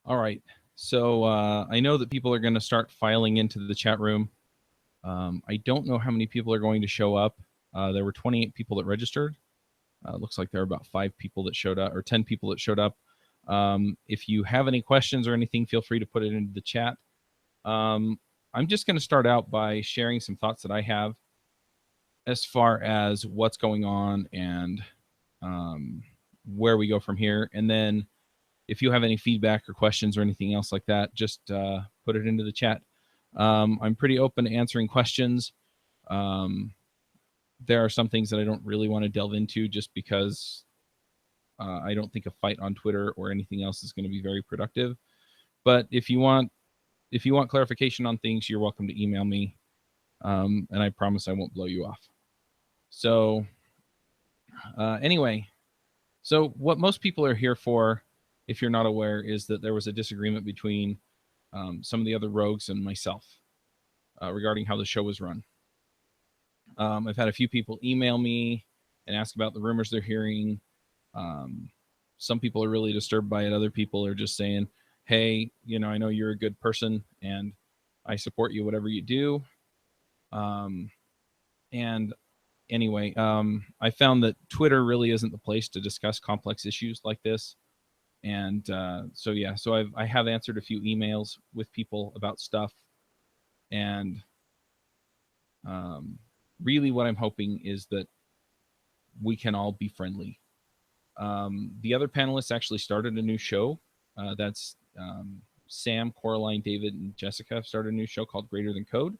All right. So I know that people are going to start filing into the chat room. I don't know how many people are going to show up. There were 28 people that registered. Looks like there are about 5 people that showed up, or 10 people that showed up. If you have any questions or anything, feel free to put it into the chat. I'm just going to start out by sharing some thoughts that I have as far as what's going on and where we go from here. And then if you have any feedback or questions or anything else like that, just put it into the chat. I'm pretty open to answering questions. There are some things that I don't really want to delve into just because I don't think a fight on Twitter or anything else is going to be very productive. But if you want clarification on things, you're welcome to email me, and I promise I won't blow you off. So anyway, so what most people are here for, if you're not aware, is that there was a disagreement between some of the other rogues and myself regarding how the show was run. I've had a few people email me and ask about the rumors they're hearing. Some people are really disturbed by it. Other people are just saying, hey, I know you're a good person and I support you, whatever you do. And anyway, I found that Twitter really isn't the place to discuss complex issues like this. And so I have answered a few emails with people about stuff. And really what I'm hoping is that we can all be friendly. The other panelists actually started a new show. That's Sam, Coraline, David, and Jessica have started a new show called Greater Than Code.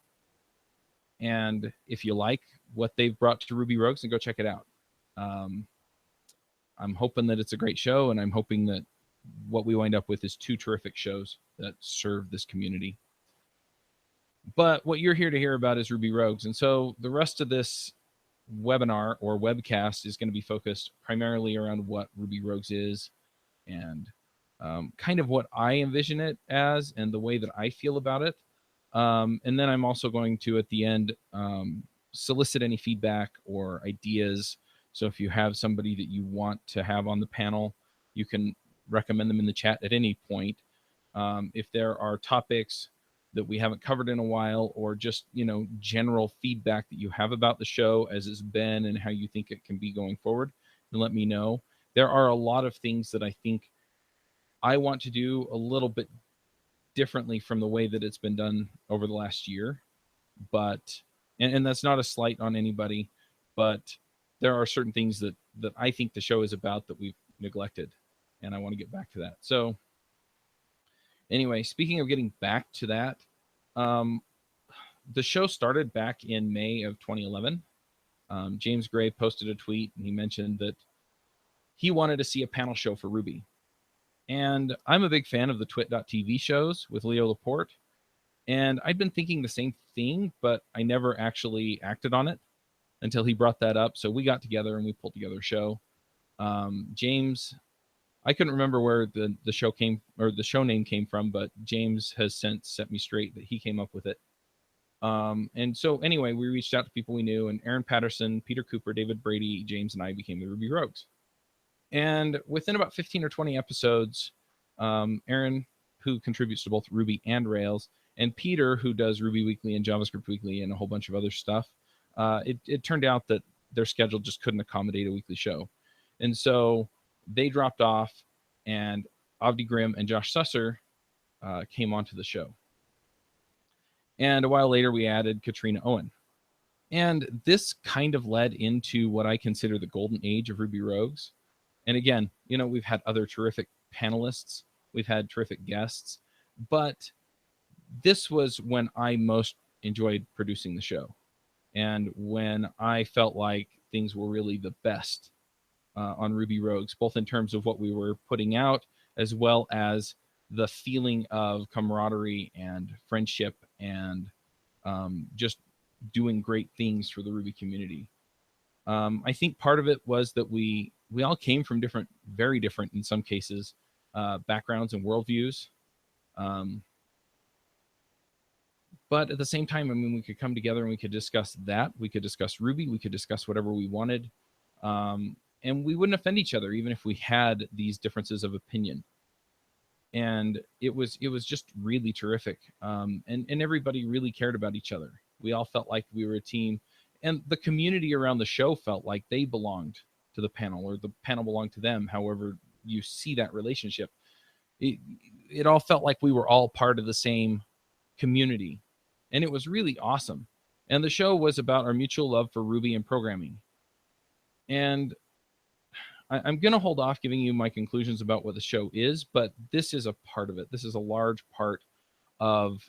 And if you like what they've brought to Ruby Rogues, then go check it out. I'm hoping that it's a great show, and I'm hoping that what we wind up with is 2 terrific shows that serve this community. But what you're here to hear about is Ruby Rogues. And so the rest of this webinar or webcast is going to be focused primarily around what Ruby Rogues is and kind of what I envision it as and the way that I feel about it. And then I'm also going to, at the end, solicit any feedback or ideas. So if you have somebody that you want to have on the panel, you can recommend them in the chat at any point. If there are topics that we haven't covered in a while, or just general feedback that you have about the show as it's been and how you think it can be going forward, then let me know. There are a lot of things that I think I want to do a little bit differently from the way that it's been done over the last year. But and that's not a slight on anybody, but there are certain things that I think the show is about that we've neglected, and I want to get back to that. So anyway, speaking of getting back to that, the show started back in May of 2011. James Gray posted a tweet, and he mentioned that he wanted to see a panel show for Ruby. And I'm a big fan of the Twit.tv shows with Leo Laporte. And I'd been thinking the same thing, but I never actually acted on it until he brought that up. So we got together and we pulled together a show. James, I couldn't remember where the show came, or the show name came from, but James has since set me straight that he came up with it. And so anyway, we reached out to people we knew, and Aaron Patterson, Peter Cooper, David Brady, James, and I became the Ruby Rogues. And within about 15 or 20 episodes, Aaron, who contributes to both Ruby and Rails, and Peter, who does Ruby Weekly and JavaScript Weekly and a whole bunch of other stuff, it turned out that their schedule just couldn't accommodate a weekly show. And so they dropped off, and Avdi Grimm and Josh Susser came onto the show. And a while later, we added Katrina Owen. And this kind of led into what I consider the golden age of Ruby Rogues. And again, we've had other terrific panelists, we've had terrific guests, but this was when I most enjoyed producing the show, and when I felt like things were really the best on Ruby Rogues, both in terms of what we were putting out, as well as the feeling of camaraderie and friendship and just doing great things for the Ruby community. I think part of it was that we all came from very different, in some cases, backgrounds and worldviews. But at the same time, we could come together and we could discuss that. We could discuss Ruby. We could discuss whatever we wanted. And we wouldn't offend each other, even if we had these differences of opinion. and it was just really terrific. And everybody really cared about each other. We all felt like we were a team, and the community around the show felt like they belonged to the panel, or the panel belonged to them. However you see that relationship, it all felt like we were all part of the same community, and it was really awesome. And the show was about our mutual love for Ruby and programming. And I'm going to hold off giving you my conclusions about what the show is, but this is a part of it. This is a large part of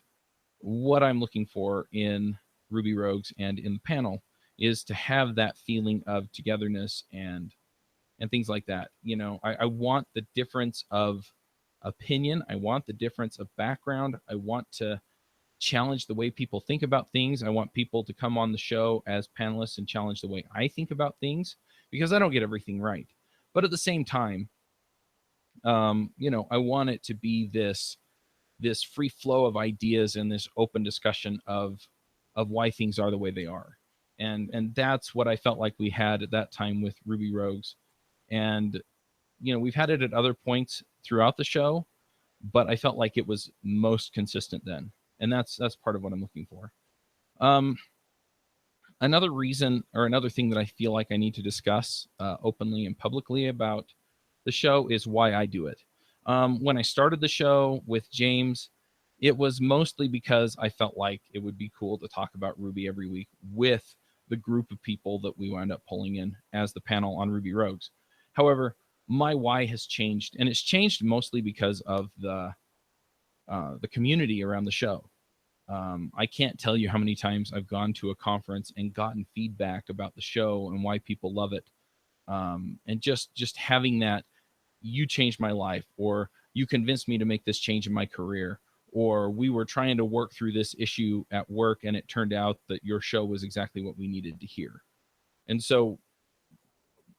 what I'm looking for in Ruby Rogues and in the panel, is to have that feeling of togetherness and things like that. You know, I want the difference of opinion. I want the difference of background. I want to challenge the way people think about things. I want people to come on the show as panelists and challenge the way I think about things, because I don't get everything right. But at the same time, you know, I want it to be this free flow of ideas and this open discussion of why things are the way they are. And that's what I felt like we had at that time with Ruby Rogues. And, you know, we've had it at other points throughout the show, but I felt like it was most consistent then. And that's part of what I'm looking for. Another reason, or another thing that I feel like I need to discuss openly and publicly about the show, is why I do it. When I started the show with James, it was mostly because I felt like it would be cool to talk about Ruby every week with the group of people that we wound up pulling in as the panel on Ruby Rogues. However, my why has changed, and it's changed mostly because of the community around the show. I can't tell you how many times I've gone to a conference and gotten feedback about the show and why people love it. And just having that, you changed my life, or you convinced me to make this change in my career, or we were trying to work through this issue at work and it turned out that your show was exactly what we needed to hear. And so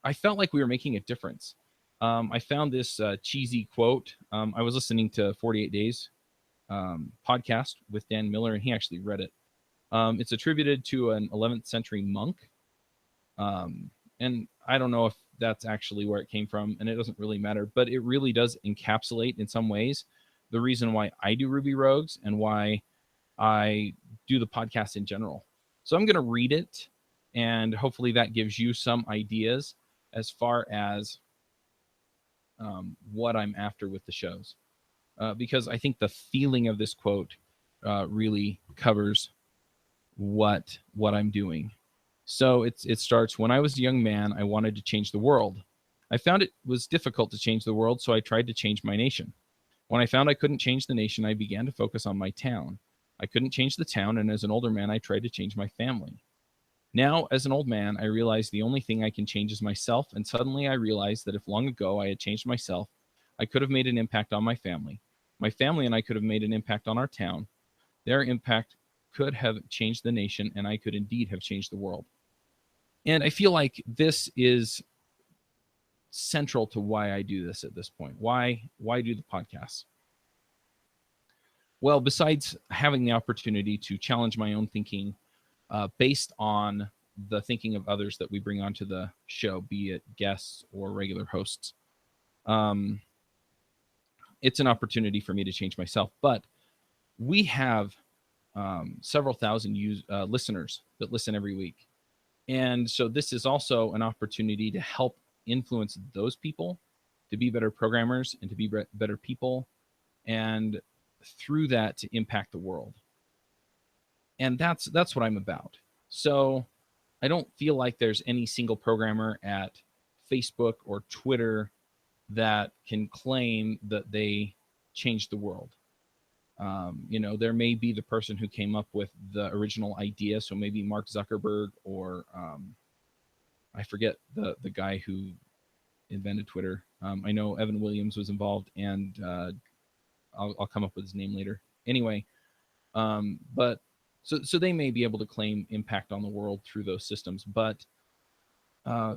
I felt like we were making a difference. I found this cheesy quote. I was listening to 48 Days podcast with Dan Miller, and he actually read it. It's attributed to an 11th century monk. And I don't know if that's actually where it came from, and it doesn't really matter, but it really does encapsulate in some ways the reason why I do Ruby Rogues and why I do the podcast in general. So I'm going to read it, and hopefully that gives you some ideas as far as what I'm after with the shows. Because I think the feeling of this quote really covers what I'm doing. So it starts, "When I was a young man, I wanted to change the world. I found it was difficult to change the world, so I tried to change my nation. When I found I couldn't change the nation, I began to focus on my town. I couldn't change the town, and as an older man, I tried to change my family. Now, as an old man, I realize the only thing I can change is myself, and suddenly I realized that if long ago I had changed myself, I could have made an impact on my family. My family and I could have made an impact on our town. Their impact could have changed the nation, and I could indeed have changed the world." And I feel like this is central to why I do this at this point. Why do the podcast? Well, besides having the opportunity to challenge my own thinking based on the thinking of others that we bring onto the show, be it guests or regular hosts, it's an opportunity for me to change myself. But we have several thousand listeners that listen every week. And so this is also an opportunity to help influence those people to be better programmers and to be better people, and through that to impact the world. And that's what I'm about. So I don't feel like there's any single programmer at Facebook or Twitter that can claim that they changed the world. You know, there may be the person who came up with the original idea. So maybe Mark Zuckerberg, or I forget the guy who invented Twitter. I know Evan Williams was involved, and I'll come up with his name later. Anyway, but so they may be able to claim impact on the world through those systems, but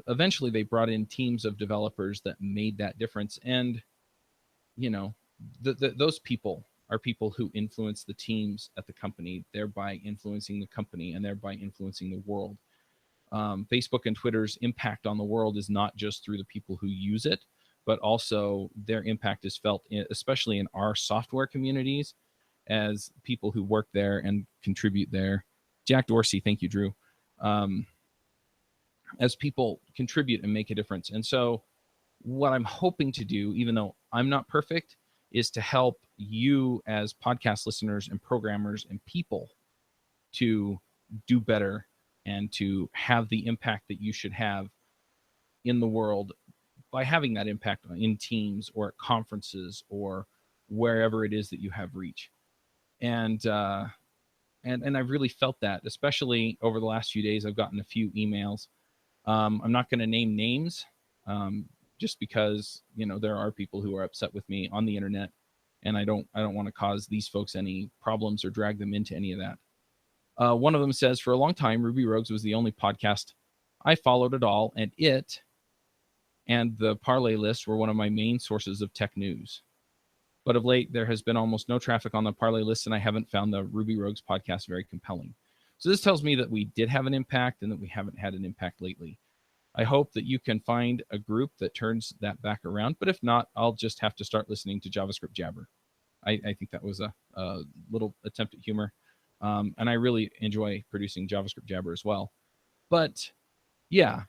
eventually they brought in teams of developers that made that difference. And, you know, those people are people who influence the teams at the company, thereby influencing the company and thereby influencing the world. Facebook and Twitter's impact on the world is not just through the people who use it, but also their impact is felt, especially in our software communities, as people who work there and contribute there. Jack Dorsey, thank you, Drew. As people contribute and make a difference. And so what I'm hoping to do, even though I'm not perfect, is to help you as podcast listeners and programmers and people to do better and to have the impact that you should have in the world by having that impact in teams or at conferences or wherever it is that you have reach. And I've really felt that, especially over the last few days. I've gotten a few emails. I'm not going to name names, just because, you know, there are people who are upset with me on the internet, and I don't want to cause these folks any problems or drag them into any of that. One of them says, for a long time, Ruby Rogues was the only podcast I followed at all, and it and the Parlay list were one of my main sources of tech news. But of late, there has been almost no traffic on the Parlay list, and I haven't found the Ruby Rogues podcast very compelling. So this tells me that we did have an impact and that we haven't had an impact lately. I hope that you can find a group that turns that back around. But if not, I'll just have to start listening to JavaScript Jabber. I think that was a little attempt at humor. And I really enjoy producing JavaScript Jabber as well. But yeah,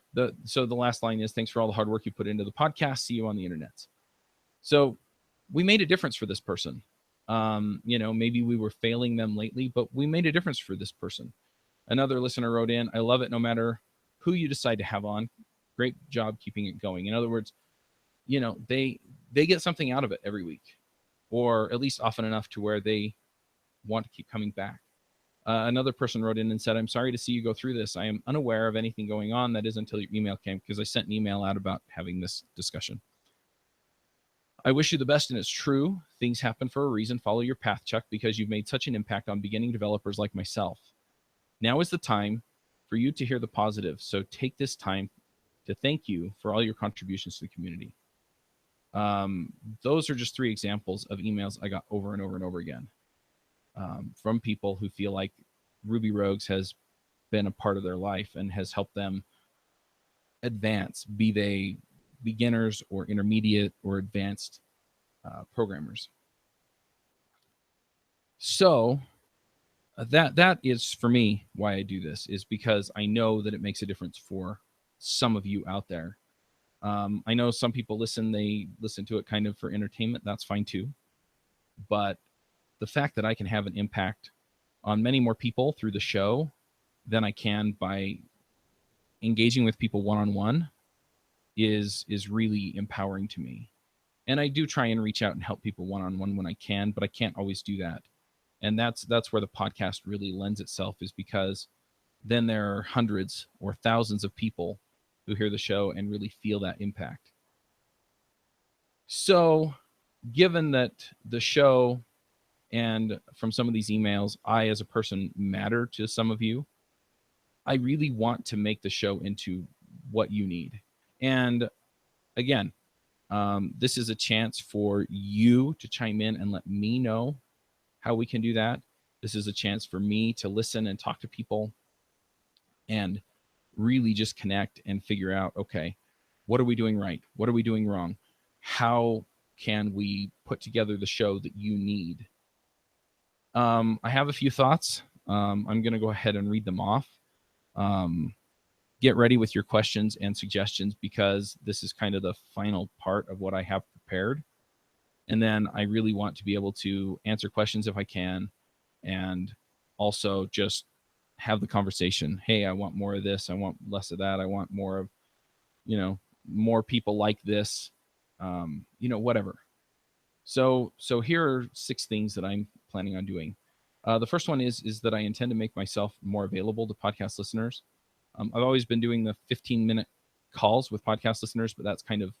so the last line is, thanks for all the hard work you put into the podcast. See you on the internet. So we made a difference for this person. You know, maybe we were failing them lately, but we made a difference for this person. Another listener wrote in, I love it no matter who you decide to have on. Great job keeping it going. In other words, you know, they get something out of it every week, or at least often enough to where they want to keep coming back. Another person wrote in and said, I'm sorry to see you go through this. I am unaware of anything going on. That is until your email came, because I sent an email out about having this discussion. I wish you the best, and it's true. Things happen for a reason. Follow your path, Chuck, because you've made such an impact on beginning developers like myself. Now is the time for you to hear the positive. So take this time to thank you for all your contributions to the community. Those are just 3 examples of emails I got over and over and over again, from people who feel like Ruby Rogues has been a part of their life and has helped them advance, be they beginners or intermediate or advanced programmers. So that is, for me, why I do this, is because I know that it makes a difference for some of you out there. I know some people they listen to it kind of for entertainment. That's fine too. But the fact that I can have an impact on many more people through the show than I can by engaging with people one-on-one is really empowering to me. And I do try and reach out and help people one-on-one when I can, but I can't always do that. And that's where the podcast really lends itself, is because then there are hundreds or thousands of people who hear the show and really feel that impact. So given that the show and from some of these emails, I as a person matter to some of you, I really want to make the show into what you need. And again, this is a chance for you to chime in and let me know how we can do that. This is a chance for me to listen and talk to people and really just connect and figure out, okay, what are we doing right? What are we doing wrong? How can we put together the show that you need? I have a few thoughts. I'm going to go ahead and read them off. Get ready with your questions and suggestions, because this is kind of the final part of what I have prepared. And then I really want to be able to answer questions if I can, and also just have the conversation. Hey, I want more of this. I want less of that. I want more of, more people like this, whatever. So here are 6 things that I'm planning on doing. The first one is that I intend to make myself more available to podcast listeners. I've always been doing the 15-minute calls with podcast listeners, but that's kind of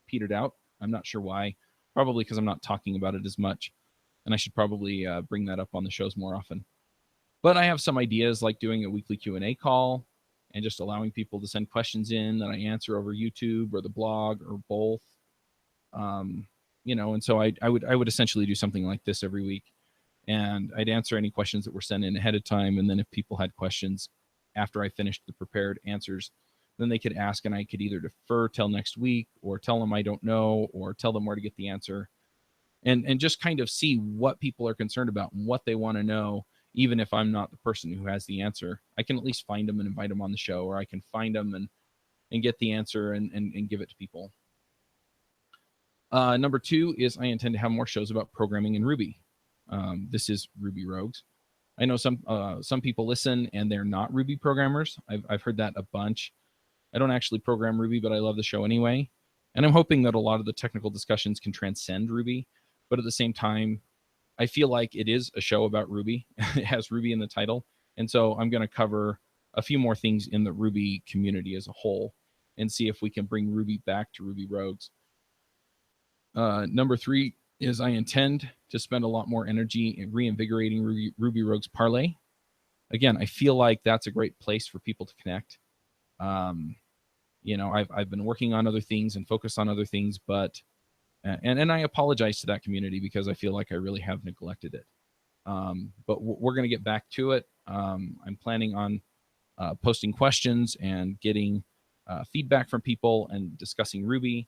petered out. I'm not sure why. Probably because I'm not talking about it as much, and I should probably bring that up on the shows more often. But I have some ideas, like doing a weekly Q&A call and just allowing people to send questions in that I answer over YouTube or the blog or both. And so I would essentially do something like this every week, and I'd answer any questions that were sent in ahead of time. And then if people had questions after I finished the prepared answers, then they could ask, and I could either defer till next week or tell them I don't know or tell them where to get the answer, and just kind of see what people are concerned about and what they want to know. Even if I'm not the person who has the answer, I can at least find them and invite them on the show, or I can find them and get the answer and give it to people. Number 2 is I intend to have more shows about programming in Ruby. This is Ruby Rogues. I know some people listen and they're not Ruby programmers. I've heard that a bunch. I don't actually program Ruby, but I love the show anyway. And I'm hoping that a lot of the technical discussions can transcend Ruby. But at the same time, I feel like it is a show about Ruby. It has Ruby in the title. And so I'm going to cover a few more things in the Ruby community as a whole and see if we can bring Ruby back to Ruby Rogues. Number 3 is I intend to spend a lot more energy in reinvigorating Ruby Rogues Parlay. Again, I feel like that's a great place for people to connect. I've been working on other things and focused on other things, but and I apologize to that community because I feel like I really have neglected it. But we're going to get back to it. I'm planning on posting questions and getting feedback from people and discussing Ruby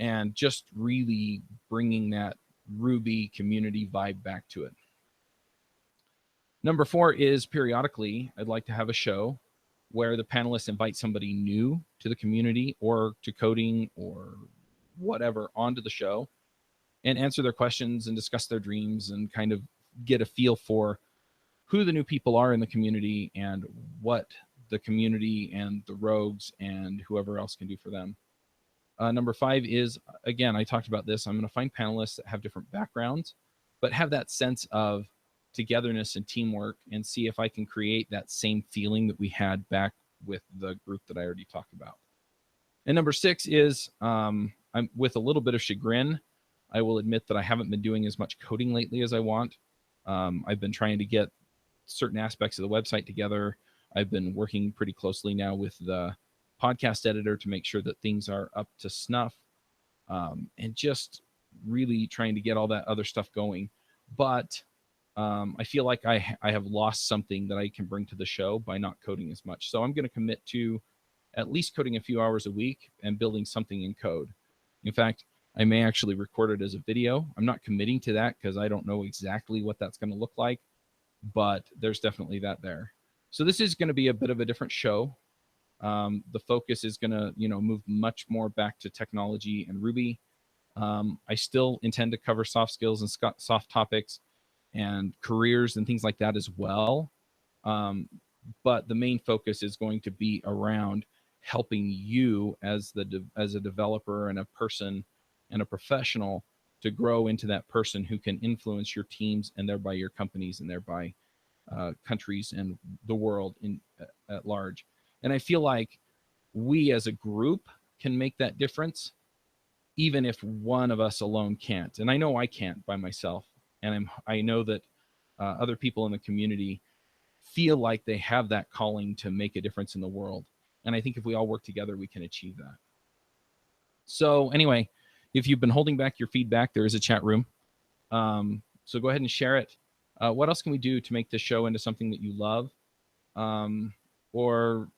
and just really bringing that Ruby community vibe back to it. Number 4 is periodically I'd like to have a show where the panelists invite somebody new to the community or to coding or whatever onto the show and answer their questions and discuss their dreams and kind of get a feel for who the new people are in the community and what the community and the rogues and whoever else can do for them. Number 5 is, again, I talked about this. I'm going to find panelists that have different backgrounds, but have that sense of togetherness and teamwork and see if I can create that same feeling that we had back with the group that I already talked about. And number 6 is, I'm with a little bit of chagrin, I will admit that I haven't been doing as much coding lately as I want. I've been trying to get certain aspects of the website together. I've been working pretty closely now with the podcast editor to make sure that things are up to snuff, and just really trying to get all that other stuff going. But I feel like I have lost something that I can bring to the show by not coding as much. So I'm going to commit to at least coding a few hours a week and building something in code. In fact, I may actually record it as a video. I'm not committing to that because I don't know exactly what that's going to look like, but there's definitely that there. So this is going to be a bit of a different show. The focus is going to, move much more back to technology and Ruby. I still intend to cover soft skills and soft topics and careers and things like that as well. But the main focus is going to be around helping you as a developer and a person and a professional to grow into that person who can influence your teams and thereby your companies and thereby countries and the world at large. And I feel like we as a group can make that difference, even if one of us alone can't. And I know I can't by myself. And I know that other people in the community feel like they have that calling to make a difference in the world. And I think if we all work together, we can achieve that. So anyway, if you've been holding back your feedback, there is a chat room. So go ahead and share it. What else can we do to make this show into something that you love? Or,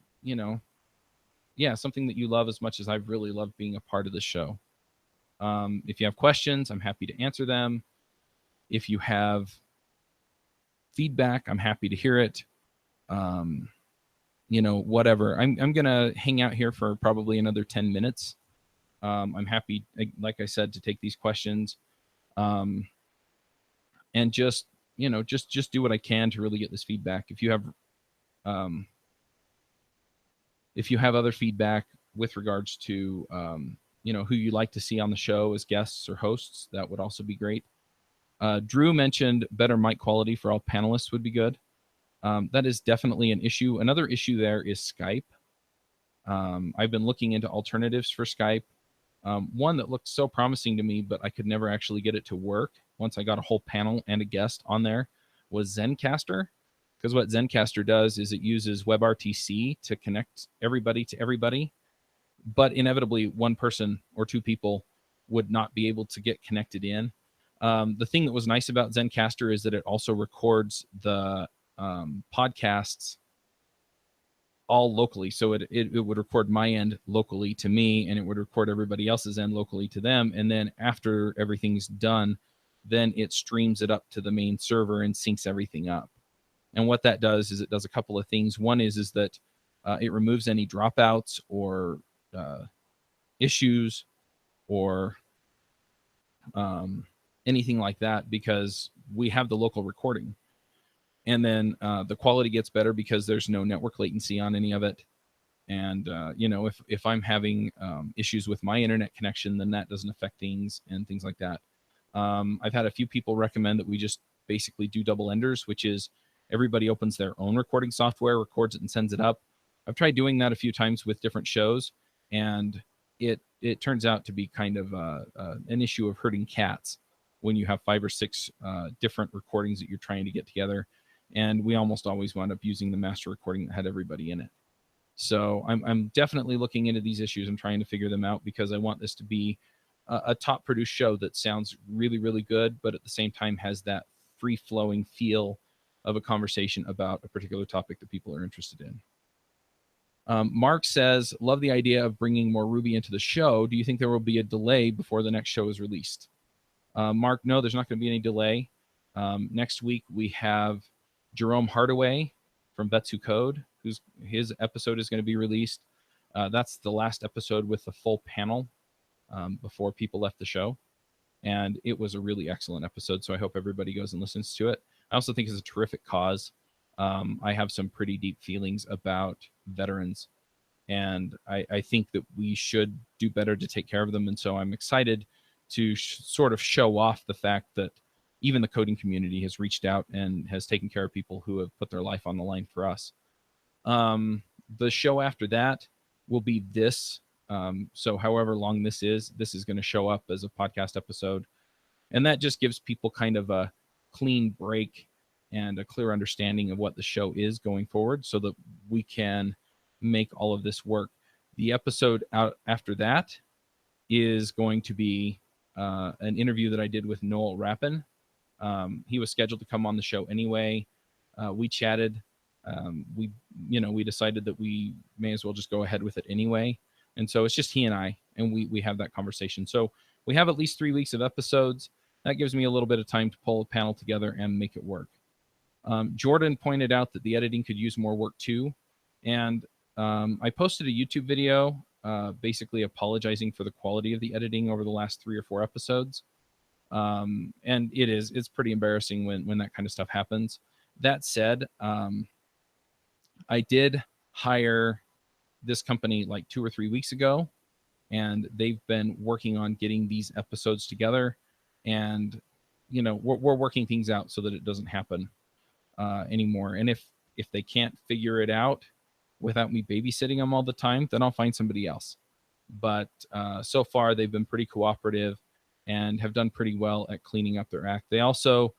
something that you love as much as I've really loved being a part of the show. If you have questions, I'm happy to answer them. If you have feedback, I'm happy to hear it. Whatever. I'm going to hang out here for probably another 10 minutes. I'm happy, like I said, to take these questions. And just do what I can to really get this feedback. If you have other feedback with regards to, who you'd like to see on the show as guests or hosts, that would also be great. Drew mentioned better mic quality for all panelists would be good. That is definitely an issue. Another issue there is Skype. I've been looking into alternatives for Skype. One that looked so promising to me, but I could never actually get it to work once I got a whole panel and a guest on there, was Zencastr. Because what Zencastr does is it uses WebRTC to connect everybody to everybody. But inevitably, one person or two people would not be able to get connected in. The thing that was nice about Zencastr is that it also records the podcasts all locally. So it would record my end locally to me, and it would record everybody else's end locally to them. And then after everything's done, then it streams it up to the main server and syncs everything up. And what that does is it does a couple of things. One is that it removes any dropouts or issues or anything like that, because we have the local recording. And then the quality gets better because there's no network latency on any of it. And if I'm having issues with my internet connection, then that doesn't affect things and things like that. I've had a few people recommend that we just basically do double enders, which is everybody opens their own recording software, records it, and sends it up. I've tried doing that a few times with different shows, and it turns out to be kind of an issue of herding cats when you have 5 or 6 different recordings that you're trying to get together. And we almost always wound up using the master recording that had everybody in it. So I'm definitely looking into these issues and trying to figure them out, because I want this to be a top produced show that sounds really, really good, but at the same time has that free flowing feel of a conversation about a particular topic that people are interested in. Mark says, love the idea of bringing more Ruby into the show. Do you think there will be a delay before the next show is released? Mark, no, there's not going to be any delay. Next week we have Jerome Hardaway from Vets Who Code, his episode is going to be released. That's the last episode with the full panel before people left the show. And it was a really excellent episode, so I hope everybody goes and listens to it. I also think it's a terrific cause. I have some pretty deep feelings about veterans, and I think that we should do better to take care of them. And so I'm excited to sort of show off the fact that even the coding community has reached out and has taken care of people who have put their life on the line for us. The show after that will be this. So however long this is going to show up as a podcast episode. And that just gives people kind of a clean break and a clear understanding of what the show is going forward, so that we can make all of this work. The episode out after that is going to be an interview that I did with Noel Rappin. He was scheduled to come on the show anyway. We chatted. We decided that we may as well just go ahead with it anyway. And so it's just he and I, and we have that conversation. So we have at least 3 weeks of episodes. That gives me a little bit of time to pull a panel together and make it work. Jordan pointed out that the editing could use more work too. And I posted a YouTube video basically apologizing for the quality of the editing over the last 3 or 4 episodes. And it's pretty embarrassing when that kind of stuff happens. That said, I did hire this company like 2 or 3 weeks ago, and they've been working on getting these episodes together, and we're working things out so that it doesn't happen anymore. And if they can't figure it out without me babysitting them all the time, then I'll find somebody else. But so far they've been pretty cooperative and have done pretty well at cleaning up their act. They also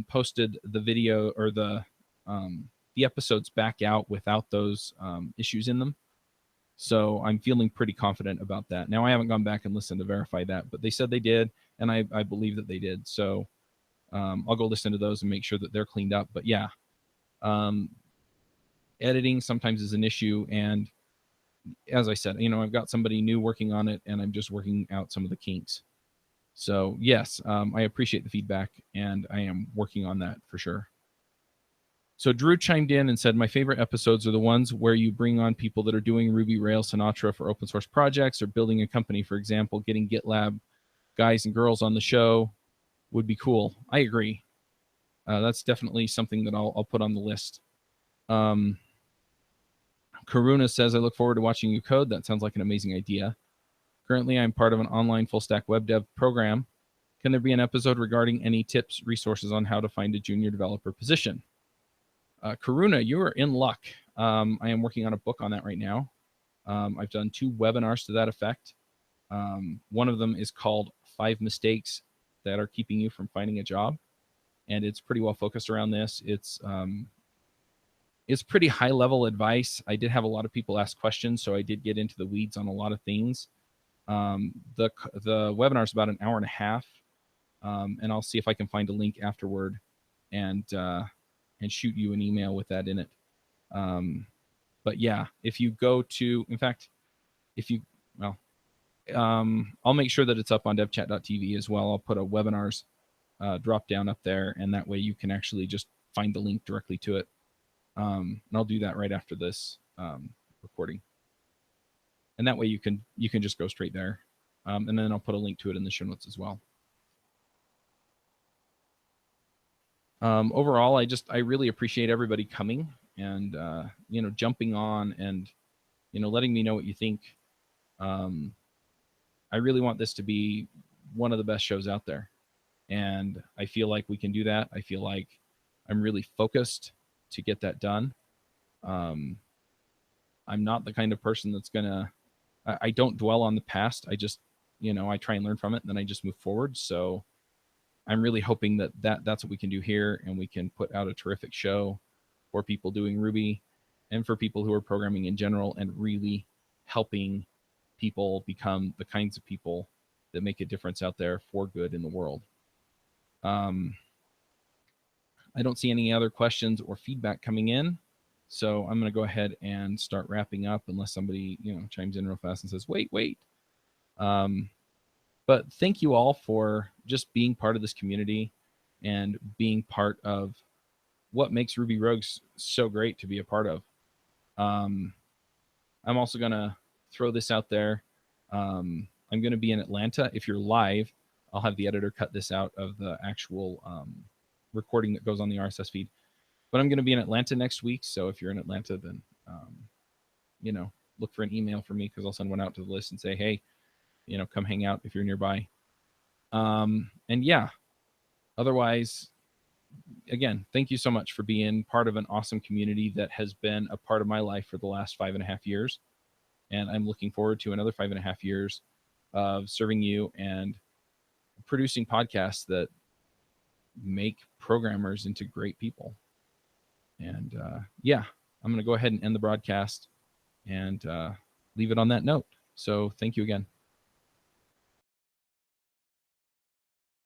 posted the video or the episodes back out without those issues in them. So I'm feeling pretty confident about that. Now, I haven't gone back and listened to verify that, but they said they did, and I believe that they did. So I'll go listen to those and make sure that they're cleaned up. But yeah, editing sometimes is an issue. And as I said, I've got somebody new working on it, and I'm just working out some of the kinks. So yes, I appreciate the feedback, and I am working on that for sure. So Drew chimed in and said, my favorite episodes are the ones where you bring on people that are doing Ruby, Rails, Sinatra for open source projects, or building a company. For example, getting GitLab guys and girls on the show would be cool. I agree. That's definitely something that I'll put on the list. Karuna says, I look forward to watching you code. That sounds like an amazing idea. Currently, I'm part of an online full stack web dev program. Can there be an episode regarding any tips, resources on how to find a junior developer position? Karuna, you are in luck. I am working on a book on that right now. I've done 2 webinars to that effect. One of them is called 5 Mistakes That Are Keeping You From Finding a Job. And it's pretty well focused around this. It's pretty high level advice. I did have a lot of people ask questions, so I did get into the weeds on a lot of things. The webinar is about an hour and a half, and I'll see if I can find a link afterward and shoot you an email with that in it. But yeah, if you go to, in fact, if you, well, I'll make sure that it's up on devchat.tv as well. I'll put a webinars drop down up there, and that way you can actually just find the link directly to it. And I'll do that right after this recording, and that way you can just go straight there. And then I'll put a link to it in the show notes as well. Overall, I really appreciate everybody coming and jumping on and letting me know what you think. I really want this to be one of the best shows out there, and I feel like we can do that. I feel like I'm really focused to get that done. I'm not the kind of person that's gonna. I don't dwell on the past. I just, I try and learn from it, and then I just move forward. So I'm really hoping that's what we can do here, and we can put out a terrific show for people doing Ruby and for people who are programming in general, and really helping people become the kinds of people that make a difference out there for good in the world. I don't see any other questions or feedback coming in, so I'm going to go ahead and start wrapping up, unless somebody chimes in real fast and says, wait. But thank you all for just being part of this community and being part of what makes Ruby Rogues so great to be a part of. I'm also going to throw this out there. I'm going to be in Atlanta. If you're live, I'll have the editor cut this out of the actual recording that goes on the RSS feed. But I'm going to be in Atlanta next week. So if you're in Atlanta, then, look for an email from me, because I'll send one out to the list and say, hey, come hang out if you're nearby. And yeah, otherwise, again, thank you so much for being part of an awesome community that has been a part of my life for the last 5.5 years. And I'm looking forward to another 5.5 years of serving you and producing podcasts that make programmers into great people. And yeah, I'm going to go ahead and end the broadcast and leave it on that note. So thank you again.